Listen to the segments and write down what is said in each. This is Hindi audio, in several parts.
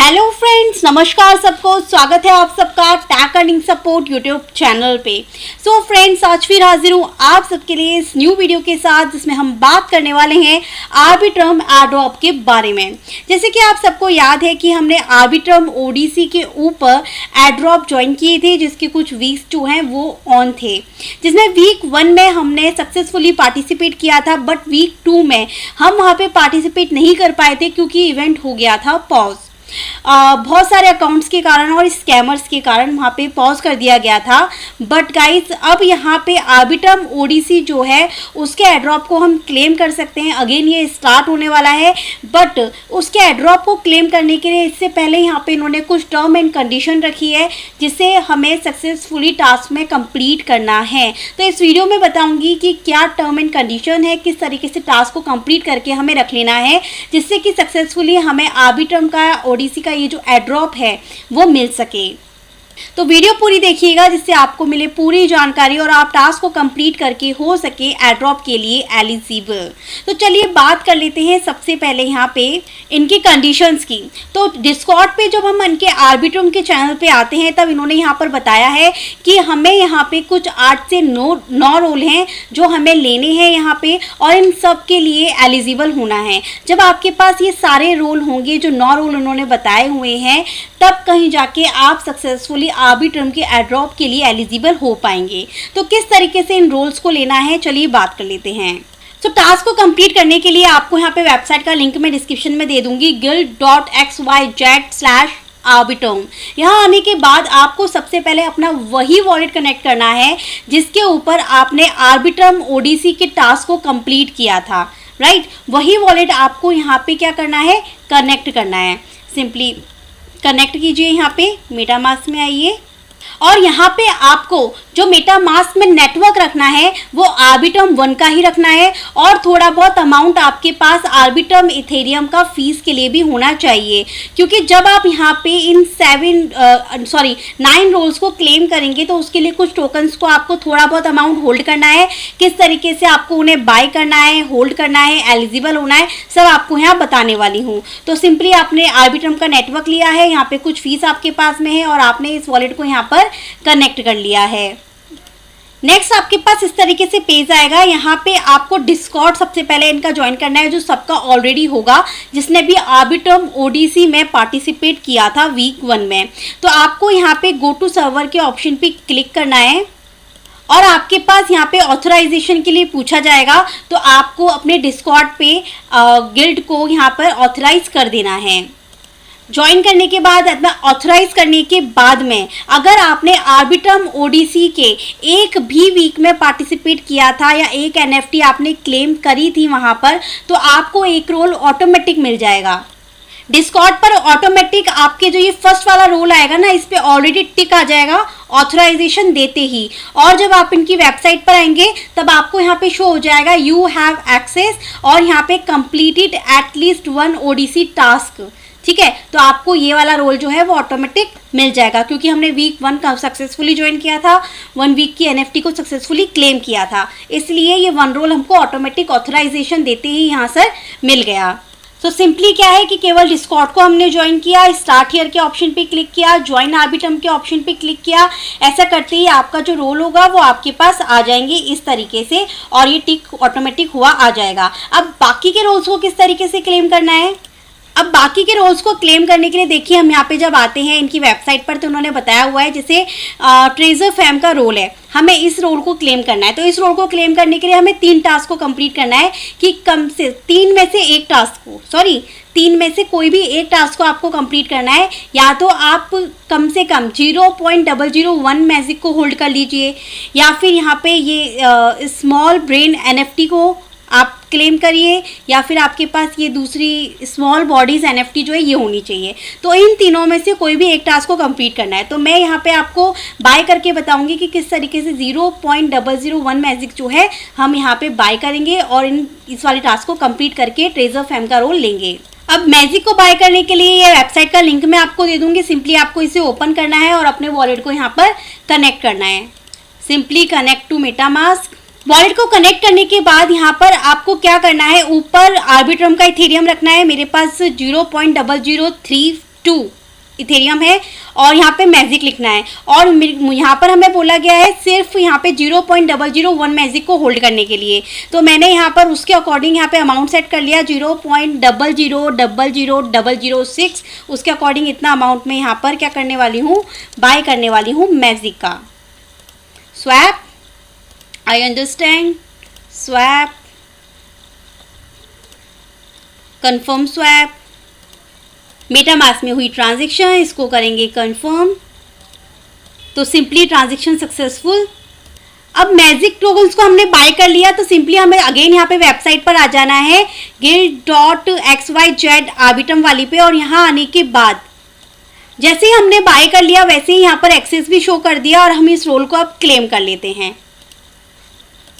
हेलो फ्रेंड्स, नमस्कार सबको। स्वागत है आप सबका टैक अर्निंग सपोर्ट यूट्यूब चैनल पे। सो फ्रेंड्स, आज फिर हाजिर हूँ आप सबके लिए इस न्यू वीडियो के साथ, जिसमें हम बात करने वाले हैं आर्बिट्रम एयरड्रॉप के बारे में। जैसे कि आप सबको याद है कि हमने आर्बिट्रम ओडीसी के ऊपर एयरड्रॉप ज्वाइन किए थे, जिसके कुछ वीक्स जो हैं वो ऑन थे, जिसमें वीक 1 में हमने सक्सेसफुली पार्टिसिपेट किया था, बट वीक 2 में हम वहाँ पे पार्टिसिपेट नहीं कर पाए थे क्योंकि इवेंट हो गया था पॉज। बहुत सारे अकाउंट्स के कारण और स्कैमर्स के कारण वहाँ पे पॉज कर दिया गया था। बट गाइस, अब यहाँ पे आर्बिट्रम ओडीसी जो है उसके एयरड्रॉप को हम क्लेम कर सकते हैं। अगेन ये स्टार्ट होने वाला है, बट उसके एयरड्रॉप को क्लेम करने के लिए इससे पहले यहाँ पे इन्होंने कुछ टर्म एंड कंडीशन रखी है, जिसे हमें सक्सेसफुली टास्क में कंप्लीट करना है। तो इस वीडियो में बताऊंगी कि क्या टर्म एंड कंडीशन है, किस तरीके से टास्क को कंप्लीट करके हमें रख लेना है, जिससे कि सक्सेसफुली हमें आर्बिट्रम का ओडीसी का ये जो एयरड्रॉप है वो मिल सके। तो वीडियो पूरी देखिएगा, जिससे आपको मिले पूरी जानकारी और आप टास्क को कंप्लीट करके हो सके एयरड्रॉप के लिए एलिजिबल। तो चलिए बात कर लेते हैं सबसे पहले यहाँ पे इनकी कंडीशंस की। तो डिस्कॉर्ड पे जब हम इनके आर्बिट्रम के चैनल पे आते हैं, तब इन्होंने यहाँ पर बताया है कि हमें यहाँ पे कुछ 8 से 9 रोल हैं जो हमें लेने हैं यहाँ पे, और इन सब के लिए एलिजिबल होना है। जब आपके पास ये सारे रोल होंगे, जो 9 रोल उन्होंने बताए हुए हैं, तब कहीं जाके आप सक्सेसफुली आर्बिट्रम के एयरड्रॉप के लिए एलिजिबल हो पाएंगे। तो किस तरीके से इन रोल्स को लेना है, चलिए बात कर लेते हैं। तो टास्क को कंप्लीट करने के लिए आपको यहाँ पे वेबसाइट का लिंक मैं डिस्क्रिप्शन में दे दूंगी, guild.xyz/आर्बिट्रम। यहाँ आने के बाद आपको सबसे पहले अपना वही वॉलेट कनेक्ट करना है जिसके ऊपर आपने आर्बिट्रम ओडीसी के टास्क को कंप्लीट किया था, राइट। वही वॉलेट आपको यहाँ पे क्या करना है, कनेक्ट करना है। सिंपली कनेक्ट कीजिए, यहाँ पे मेटामास्क में आइए, और यहाँ पे आपको जो मेटामास्क में नेटवर्क रखना है वो आर्बिट्रम 1 का ही रखना है, और थोड़ा बहुत अमाउंट आपके पास आर्बिट्रम इथेरियम का फीस के लिए भी होना चाहिए, क्योंकि जब आप यहाँ पे इन 9 रोल्स को क्लेम करेंगे तो उसके लिए कुछ टोकन्स को आपको थोड़ा बहुत अमाउंट होल्ड करना है। किस तरीके से आपको उन्हें बाय करना है, होल्ड करना है, एलिजिबल होना है, सब आपको यहाँ बताने वाली हूँ। तो सिंपली आपने आर्बिट्रम का नेटवर्क लिया है, यहाँ पे कुछ फीस आपके पास में है, और आपने इस वॉलेट को यहाँ पर कनेक्ट कर लिया है। नेक्स्ट आपके पास इस तरीके से पेज आएगा। यहाँ पे आपको डिस्कॉर्ड सबसे पहले इनका ज्वाइन करना है, जो सबका ऑलरेडी होगा, जिसने भी आर्बिट्रम ओडीसी में पार्टिसिपेट किया था वीक 1 में। तो आपको यहाँ पे गो टू सर्वर के ऑप्शन पे क्लिक करना है, और आपके पास यहाँ पे ऑथराइजेशन के लिए पूछा जाएगा। तो आपको अपने डिस्कॉर्ड पे गिल्ड को यहाँ पर ऑथराइज कर देना है। ज्वाइन करने के बाद, ऑथराइज करने के बाद में, अगर आपने आर्बिट्रम ओडीसी के एक भी वीक में पार्टिसिपेट किया था या एक एनएफटी आपने क्लेम करी थी वहाँ पर, तो आपको एक रोल ऑटोमेटिक मिल जाएगा। डिस्कॉर्ड पर ऑटोमेटिक आपके जो ये फर्स्ट वाला रोल आएगा ना, इस पे ऑलरेडी टिक आ जाएगा ऑथराइजेशन देते ही। और जब आप इनकी वेबसाइट पर आएंगे तब आपको यहाँ पे शो हो जाएगा यू हैव एक्सेस, और यहाँ पे कंप्लीटेड एटलीस्ट 1 ओडीसी टास्क, ठीक है। तो आपको ये वाला रोल जो है वो ऑटोमेटिक मिल जाएगा, क्योंकि हमने वीक 1 का सक्सेसफुली ज्वाइन किया था, 1 वीक की एनएफटी को सक्सेसफुली क्लेम किया था, इसलिए ये 1 रोल हमको ऑटोमेटिक ऑथराइजेशन देते ही यहाँ से मिल गया। तो सिंपली क्या है कि केवल डिस्कॉर्ड को हमने ज्वाइन किया, स्टार्ट हियर के ऑप्शन पे क्लिक किया, ज्वाइन आर्बिट्रम के ऑप्शन पे क्लिक किया। ऐसा करते ही आपका जो रोल होगा वो आपके पास आ जाएंगे इस तरीके से, और ये टिक ऑटोमेटिक हुआ आ जाएगा। अब बाकी के रोल्स को किस तरीके से क्लेम करना है, अब बाकी के रोल्स को क्लेम करने के लिए देखिए, हम यहाँ पे जब आते हैं इनकी वेबसाइट पर, तो उन्होंने बताया हुआ है जैसे ट्रेजर फैम का रोल है, हमें इस रोल को क्लेम करना है। तो इस रोल को क्लेम करने के लिए हमें 3 टास्क को कंप्लीट करना है, कि कम से 3 में से एक टास्क को, 3 में से कोई भी एक टास्क को आपको कंप्लीट करना है। या तो आप कम से कम 0.001 मैजिक को होल्ड कर लीजिए, या फिर यहाँ पे ये स्मॉल ब्रेन एनएफटी को आप क्लेम करिए, या फिर आपके पास ये दूसरी स्मॉल बॉडीज एनएफटी जो है ये होनी चाहिए। तो इन तीनों में से कोई भी एक टास्क को कंप्लीट करना है। तो मैं यहाँ पे आपको बाय करके बताऊंगी कि किस तरीके से 0.001 मैजिक जो है हम यहाँ पे बाय करेंगे, और इस वाले टास्क को कंप्लीट करके ट्रेजर फैम का रोल लेंगे। अब मैजिक को बाय करने के लिए ये वेबसाइट का लिंक मैं आपको दे दूंगी। सिंपली आपको इसे ओपन करना है और अपने वॉलेट को यहाँ पर कनेक्ट करना है। Simply connect to MetaMask. Wallet को कनेक्ट करने के बाद यहाँ पर आपको क्या करना है, ऊपर आर्बिट्रम का इथेरियम रखना है। मेरे पास 0.0032 इथेरियम है और यहाँ पे मैजिक लिखना है। और यहाँ पर हमें बोला गया है सिर्फ यहाँ पे 0.001 मैजिक को होल्ड करने के लिए। तो मैंने यहाँ पर उसके अकॉर्डिंग यहाँ पे अमाउंट सेट कर लिया 0.0000006। उसके अकॉर्डिंग इतना अमाउंट में यहाँ पर क्या करने वाली हूँ, बाय करने वाली हूँ मैजिक का। Swap, I understand, swap, confirm swap. MetaMask में हुई ट्रांजैक्शन, इसको करेंगे कंफर्म, तो सिंपली ट्रांजैक्शन सक्सेसफुल। अब मैजिक टोकन्स को हमने बाय कर लिया, तो सिंपली हमें अगेन यहाँ पे वेबसाइट पर आ जाना है guild.xyz आर्बिट्रम वाली पे, और यहाँ आने के बाद जैसे ही हमने बाय कर लिया वैसे ही यहाँ पर एक्सेस भी शो कर दिया और हम इस रोल को अब क्लेम कर लेते हैं।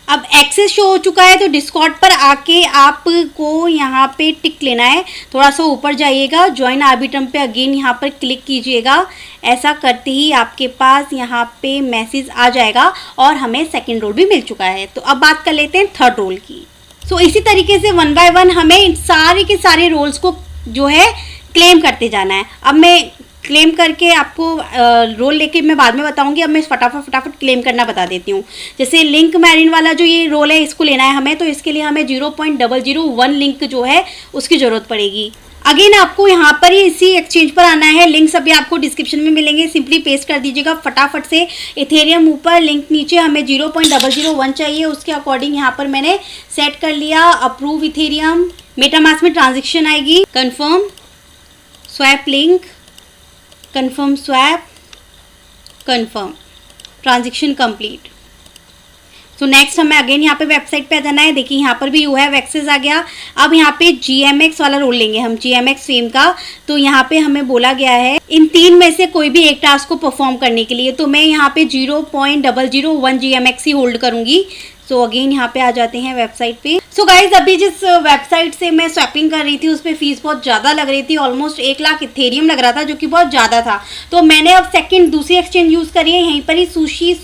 अब एक्सेस शो हो चुका है, तो डिस्कॉर्ड पर आके आपको यहाँ पे टिक लेना है, थोड़ा सा ऊपर जाइएगा, ज्वाइन आर्बिट्रम पे अगेन यहाँ पर क्लिक कीजिएगा। ऐसा करते ही आपके पास यहाँ पे मैसेज आ जाएगा और हमें सेकंड रोल भी मिल चुका है। तो अब बात कर लेते हैं थर्ड रोल की। सो इसी तरीके से 1 बाय 1 हमें इन सारे के सारे रोल्स को जो है क्लेम करते जाना है। अब मैं क्लेम करके आपको रोल लेके मैं बाद में बताऊंगी, अब मैं फटाफट क्लेम करना बता देती हूँ। जैसे लिंक मैरिन वाला जो ये रोल है इसको लेना है हमें, तो इसके लिए हमें 0.001 लिंक जो है उसकी ज़रूरत पड़ेगी। अगेन आपको यहाँ पर ही इसी एक्सचेंज पर आना है, लिंक सभी आपको डिस्क्रिप्शन में मिलेंगे, सिंपली पेस्ट कर दीजिएगा फटाफट से। इथेरियम ऊपर, लिंक नीचे, हमें 0.001 चाहिए, उसके अकॉर्डिंग यहाँ पर मैंने सेट कर लिया। अप्रूव इथेरियम, मेटामास्क में ट्रांजेक्शन आएगी, confirm swap link, confirm swap, confirm, transaction complete. तो नेक्स्ट हमें अगेन यहाँ पे वेबसाइट पे आ जाना है। देखिए यहाँ पर भी यू हैव एक्सेस आ गया। अब यहाँ पे GMX वाला रोल लेंगे हम, GMX फेम का। तो यहाँ पे हमें बोला गया है इन 3 में से कोई भी एक टास्क को परफॉर्म करने के लिए, तो मैं यहाँ पे 0.001 GMX ही होल्ड करूँगी। सो अगेन यहाँ पे आ जाते हैं वेबसाइट पे। सो गाइज अभी जिस वेबसाइट से मैं स्वैपिंग कर रही थी उस पर फीस बहुत ज़्यादा लग रही थी, ऑलमोस्ट 1 लाख इथेरियम लग रहा था, जो कि बहुत ज़्यादा था। तो मैंने अब दूसरी एक्सचेंज यूज़ करी है यहीं पर ही, sushi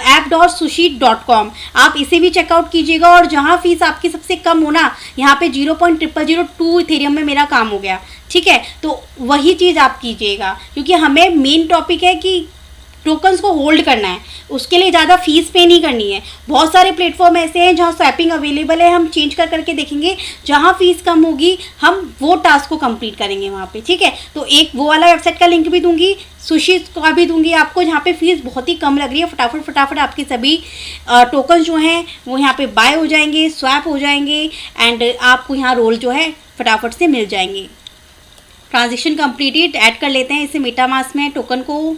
app.sushi.com। आप इसे भी चेकआउट कीजिएगा, और जहाँ फीस आपकी सबसे कम हो ना, यहाँ पे 0.0002 इथेरियम में मेरा काम हो गया, ठीक है। तो वही चीज़ आप कीजिएगा, क्योंकि हमें मेन टॉपिक है कि टोकन्स को होल्ड करना है, उसके लिए ज़्यादा फीस पे नहीं करनी है। बहुत सारे प्लेटफॉर्म ऐसे हैं जहाँ स्वैपिंग अवेलेबल है, हम चेंज करके देखेंगे, जहाँ फीस कम होगी हम वो टास्क को कंप्लीट करेंगे वहाँ पे, ठीक है। तो एक वो वाला वेबसाइट का लिंक भी दूंगी, सुशी का भी दूंगी आपको, जहाँ पे फीस बहुत ही कम लग रही है। फटाफट आपके सभी टोकन जो हैं वो यहाँ पे बाय हो जाएंगे, स्वैप हो जाएंगे, एंड आपको यहाँ रोल जो है फटाफट से मिल जाएंगे। ट्रांजेक्शन कंप्लीटेड, ऐड कर लेते हैं इसे मेटामास्क में टोकन को।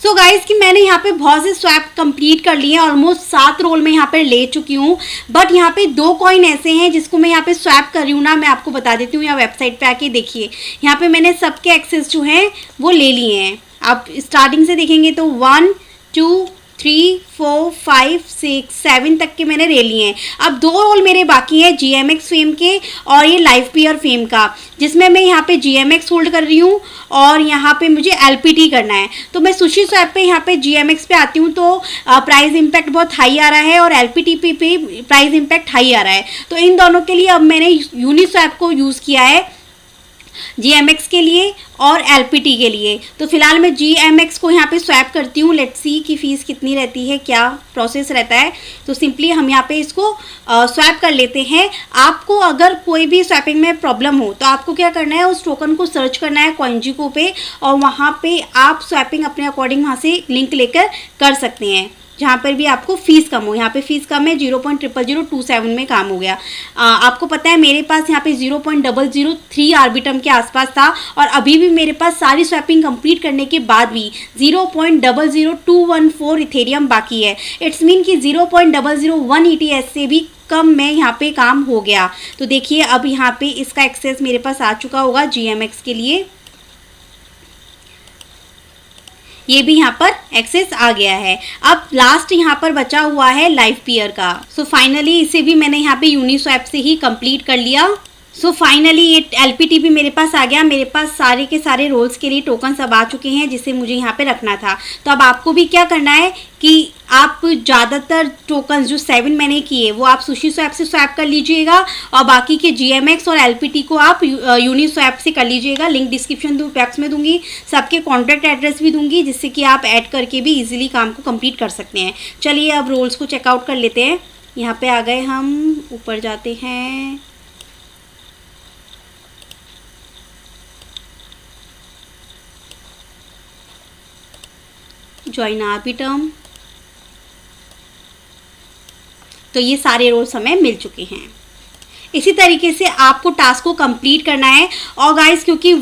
सो गाइज कि मैंने यहाँ पे बहुत से स्वैप कंप्लीट कर लिए हैं, ऑलमोस्ट 7 रोल में यहाँ पे ले चुकी हूँ। बट यहाँ पे 2 कॉइन ऐसे हैं जिसको मैं यहाँ पे स्वैप कर रही हूँ ना, मैं आपको बता देती हूँ। यहाँ वेबसाइट पे आके देखिए, यहाँ पे मैंने सबके एक्सेस जो हैं वो ले लिए हैं। आप स्टार्टिंग से देखेंगे तो 1 2 3 4 5 6 7 तक के मैंने ले लिए हैं। अब 2 रोल मेरे बाकी हैं, GMX फेम के और ये लाइव पियर फेम का, जिसमें मैं यहाँ पे GMX होल्ड कर रही हूँ और यहाँ पे मुझे LPT करना है। तो मैं सुशी स्वैप पे यहाँ पे GMX पे आती हूँ, तो प्राइस इम्पैक्ट बहुत हाई आ रहा है और LPT पे प्राइस इम्पैक्ट हाई आ रहा है। तो इन दोनों के लिए अब मैंने यूनिस्वैप को यूज़ किया है, GMX के लिए और LPT के लिए। तो फिलहाल मैं GMX को यहाँ पे स्वैप करती हूँ। लेट्स सी की फ़ीस कितनी रहती है, क्या प्रोसेस रहता है। तो सिंपली हम यहाँ पे इसको स्वैप कर लेते हैं। आपको अगर कोई भी स्वैपिंग में प्रॉब्लम हो तो आपको क्या करना है, उस टोकन को सर्च करना है CoinGecko पे, और वहाँ पे आप स्वैपिंग अपने अकॉर्डिंग वहाँ से लिंक लेकर कर सकते हैं, जहाँ पर भी आपको फ़ीस कम हो। यहाँ पे फ़ीस कम है, 0.00027 में काम हो गया। आपको पता है मेरे पास यहाँ पे 0.003 आर्बिट्रम के आसपास था, और अभी भी मेरे पास सारी स्वैपिंग कंप्लीट करने के बाद भी 0.00214 इथेरियम बाकी है। इट्स मीन कि 0.001 ETH से भी कम में यहाँ पे काम हो गया। तो देखिए अब यहाँ पे इसका एक्सेस मेरे पास आ चुका होगा GMX के लिए, ये भी यहाँ पर एक्सेस आ गया है। अब लास्ट यहाँ पर बचा हुआ है लाइव पियर का। सो फाइनली इसे भी मैंने यहाँ पे यूनिस्वैप से ही कंप्लीट कर लिया। सो फाइनली ये LPT भी मेरे पास आ गया। मेरे पास सारे के सारे रोल्स के लिए टोकन सब आ चुके हैं जिसे मुझे यहाँ पे रखना था। तो अब आपको भी क्या करना है कि आप ज़्यादातर टोकन जो 7 मैंने किए वो आप सुशी स्वैप से स्वैप कर लीजिएगा, और बाकी के GMX और LPT को आप यूनिस्वैप से कर लीजिएगा। लिंक डिस्क्रिप्शन बॉक्स में दूंगी, सबके कॉन्टैक्ट एड्रेस भी दूंगी, जिससे कि आप ऐड करके भी ईजिली काम को कंप्लीट कर सकते हैं। चलिए अब रोल्स को चेकआउट कर लेते हैं। यहाँ पे आ गए हम, ऊपर जाते हैं, ज्वाइन आर्बिटम। तो ये सारे रोल्स हमें मिल चुके हैं। इसी तरीके से आपको टास्क को कंप्लीट करना है। और गाइस क्योंकि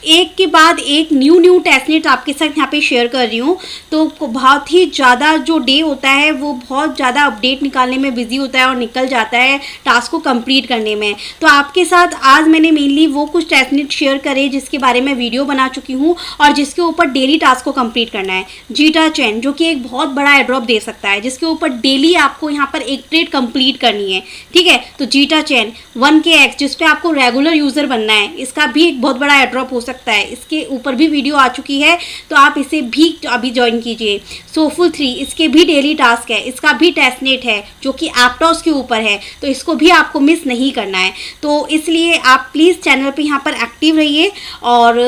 एक के बाद एक न्यू टेस्टनेट आपके साथ यहाँ पे शेयर कर रही हूँ, तो बहुत ही ज़्यादा जो डे होता है वो बहुत ज़्यादा अपडेट निकालने में बिजी होता है और निकल जाता है टास्क को कंप्लीट करने में। तो आपके साथ आज मैंने मेनली वो कुछ टेस्टनेट शेयर करे जिसके बारे में वीडियो बना चुकी हूँ और जिसके ऊपर डेली टास्क को कंप्लीट करना है। जीटा चैन जो कि एक बहुत बड़ा एड्रॉप दे सकता है, जिसके ऊपर डेली आपको यहाँ पर एक ट्रेड कंप्लीट करनी है, ठीक है। तो जीटा चैन 1KX जिस पे आपको रेगुलर यूज़र बनना है, इसका भी एक बहुत बड़ा एड्रॉप हो सकता है। इसके ऊपर भी वीडियो आ चुकी है, तो आप इसे भी अभी ज्वाइन कीजिए। सोफुल 3 इसके भी डेली टास्क है, इसका भी टेस्टनेट है जो कि एप्टॉस के ऊपर है, तो इसको भी आपको मिस नहीं करना है। तो इसलिए आप प्लीज़ चैनल पे यहाँ पर एक्टिव रहिए और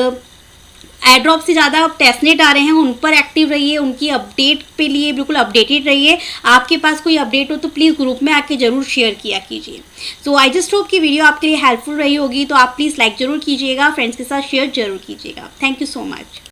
एड्रॉप से ज़्यादा टेस्टनेट आ रहे हैं उन पर एक्टिव रहिए, उनकी अपडेट पे लिए बिल्कुल अपडेटेड रहिए। आपके पास कोई अपडेट हो तो प्लीज़ ग्रुप में आके ज़रूर शेयर किया कीजिए। सो आई जस्ट होप कि वीडियो आपके लिए हेल्पफुल रही होगी, तो आप प्लीज़ लाइक ज़रूर कीजिएगा, फ्रेंड्स के साथ शेयर ज़रूर कीजिएगा। Thank you so much.